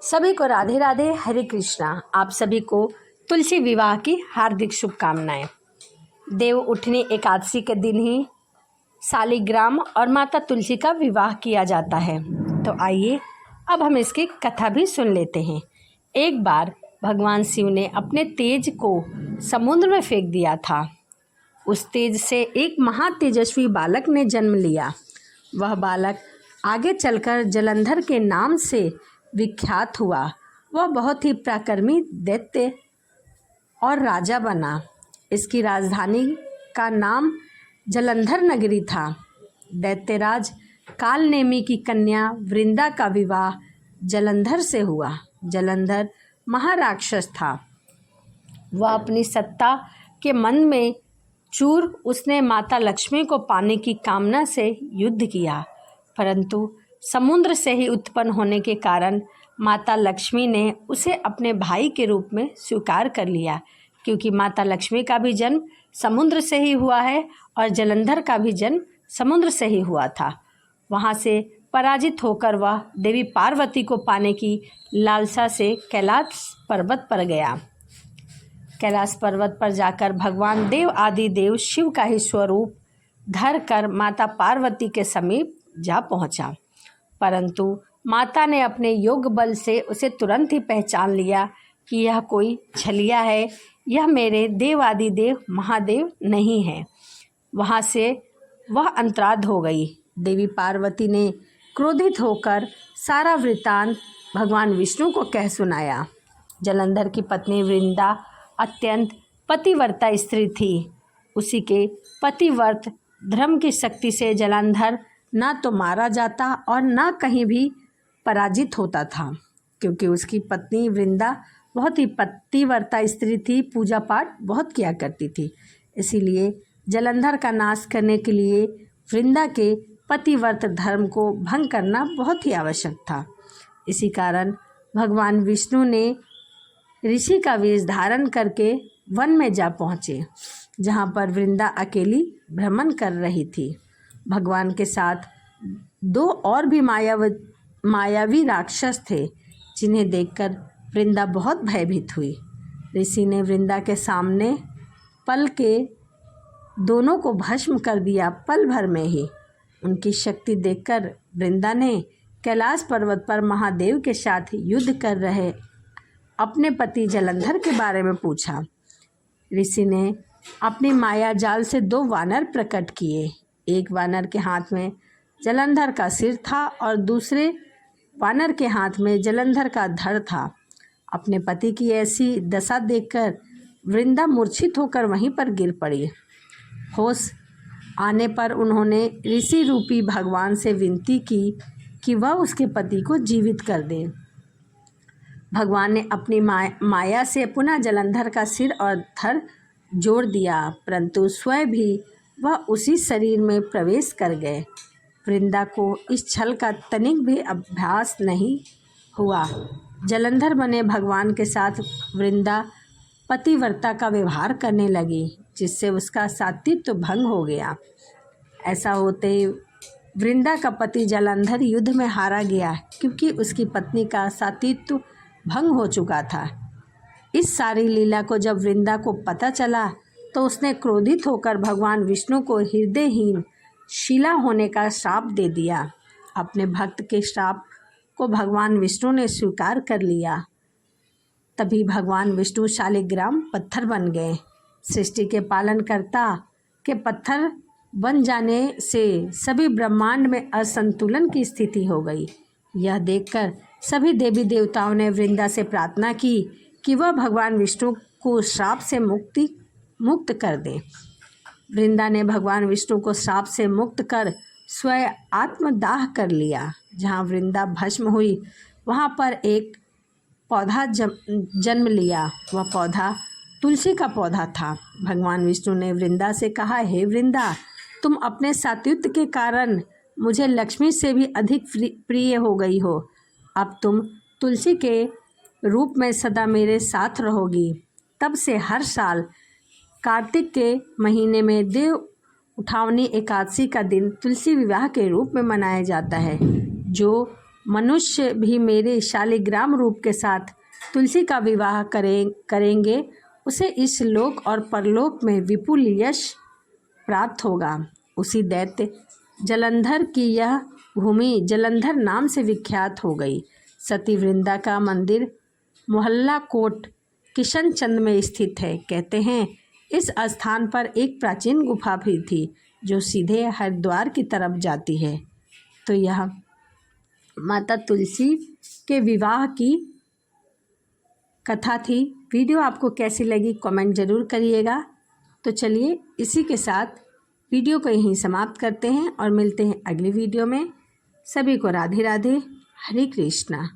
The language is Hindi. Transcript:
सभी को राधे राधे, हरे कृष्णा। आप सभी को तुलसी विवाह की हार्दिक शुभकामनाएं। देव उठनी एकादशी के दिन ही शालिग्राम और माता तुलसी का विवाह किया जाता है। तो आइए अब हम इसकी कथा भी सुन लेते हैं। एक बार भगवान शिव ने अपने तेज को समुद्र में फेंक दिया था। उस तेज से एक महातेजस्वी बालक ने जन्म लिया। वह बालक आगे चलकर जलंधर के नाम से विख्यात हुआ। वह बहुत ही पराक्रमी दैत्य और राजा बना। इसकी राजधानी का नाम जलंधर नगरी था। दैत्यराज कालनेमी की कन्या वृंदा का विवाह जलंधर से हुआ। जलंधर महाराक्षस था। वह अपनी सत्ता के मन में चूर उसने माता लक्ष्मी को पाने की कामना से युद्ध किया, परंतु समुद्र से ही उत्पन्न होने के कारण माता लक्ष्मी ने उसे अपने भाई के रूप में स्वीकार कर लिया। क्योंकि माता लक्ष्मी का भी जन्म समुद्र से ही हुआ है और जलंधर का भी जन्म समुद्र से ही हुआ था। वहाँ से पराजित होकर वह देवी पार्वती को पाने की लालसा से कैलाश पर्वत पर गया। कैलाश पर्वत पर जाकर भगवान देव आदि देव शिव का ही स्वरूप धर कर माता पार्वती के समीप जा पहुंचा, परंतु माता ने अपने योग बल से उसे तुरंत ही पहचान लिया कि यह कोई छलिया है, यह मेरे देव आदि देव महादेव नहीं है। वहाँ से वह अंतराध हो गई। देवी पार्वती ने क्रोधित होकर सारा वृत्तांत भगवान विष्णु को कह सुनाया। जलंधर की पत्नी वृंदा अत्यंत पतिव्रता स्त्री थी। उसी के पतिव्रत धर्म की शक्ति से जलंधर ना तो मारा जाता और ना कहीं भी पराजित होता था। क्योंकि उसकी पत्नी वृंदा बहुत ही पतिव्रता स्त्री थी, पूजा पाठ बहुत किया करती थी। इसीलिए जलंधर का नाश करने के लिए वृंदा के पतिव्रत धर्म को भंग करना बहुत ही आवश्यक था। इसी कारण भगवान विष्णु ने ऋषि का वेश धारण करके वन में जा पहुँचे, जहाँ पर वृंदा अकेली भ्रमण कर रही थी। भगवान के साथ दो और भी मायावी राक्षस थे, जिन्हें देखकर वृंदा बहुत भयभीत हुई। ऋषि ने वृंदा के सामने पल के दोनों को भस्म कर दिया। पल भर में ही उनकी शक्ति देखकर वृंदा ने कैलाश पर्वत पर महादेव के साथ युद्ध कर रहे अपने पति जलंधर के बारे में पूछा। ऋषि ने अपनी माया जाल से दो वानर प्रकट किए। एक वानर के हाथ में जलंधर का सिर था और दूसरे वानर के हाथ में जलंधर का धड़ था। अपने पति की ऐसी दशा देखकर वृंदा मूर्छित होकर वहीं पर गिर पड़ी। होश आने पर उन्होंने ऋषि रूपी भगवान से विनती की कि वह उसके पति को जीवित कर दे। भगवान ने अपनी माया से पुनः जलंधर का सिर और धड़ जोड़ दिया, परंतु स्वयं भी वह उसी शरीर में प्रवेश कर गए। वृंदा को इस छल का तनिक भी अभ्यास नहीं हुआ। जलंधर बने भगवान के साथ वृंदा पतिव्रता का व्यवहार करने लगी, जिससे उसका सात्वित्व भंग हो गया। ऐसा होते ही वृंदा का पति जलंधर युद्ध में हारा गया, क्योंकि उसकी पत्नी का सात्वित्व भंग हो चुका था। इस सारी लीला को जब वृंदा को पता चला तो उसने क्रोधित होकर भगवान विष्णु को हृदयहीन शिला होने का श्राप दे दिया। अपने भक्त के श्राप को भगवान विष्णु ने स्वीकार कर लिया। तभी भगवान विष्णु शालिग्राम पत्थर बन गए। सृष्टि के पालनकर्ता के पत्थर बन जाने से सभी ब्रह्मांड में असंतुलन की स्थिति हो गई। यह देखकर सभी देवी देवताओं ने वृंदा से प्रार्थना की कि वह भगवान विष्णु को श्राप से मुक्त कर दें। वृंदा ने भगवान विष्णु को श्राप से मुक्त कर स्वयं आत्मदाह कर लिया। जहाँ वृंदा भस्म हुई वहाँ पर एक पौधा जन्म लिया। वह पौधा तुलसी का पौधा था। भगवान विष्णु ने वृंदा से कहा, हे वृंदा, तुम अपने सात्वित्व के कारण मुझे लक्ष्मी से भी अधिक प्रिय हो गई हो। अब तुम तुलसी के रूप में सदा मेरे साथ रहोगी। तब से हर साल कार्तिक के महीने में देव उठावनी एकादशी का दिन तुलसी विवाह के रूप में मनाया जाता है, जो मनुष्य भी मेरे शालिग्राम रूप के साथ तुलसी का विवाह करेंगे, उसे इस लोक और परलोक में विपुल यश प्राप्त होगा। उसी दैत्य जलंधर की यह भूमि जलंधर नाम से विख्यात हो गई। सती वृंदा का मंदिर मोहल्ला कोट किशनचंद में स्थित है। कहते हैं इस स्थान पर एक प्राचीन गुफा भी थी जो सीधे हरिद्वार की तरफ जाती है। तो यह माता तुलसी के विवाह की कथा थी। वीडियो आपको कैसी लगी कमेंट ज़रूर करिएगा। तो चलिए इसी के साथ वीडियो को यहीं समाप्त करते हैं और मिलते हैं अगली वीडियो में। सभी को राधे राधे, हरे कृष्णा।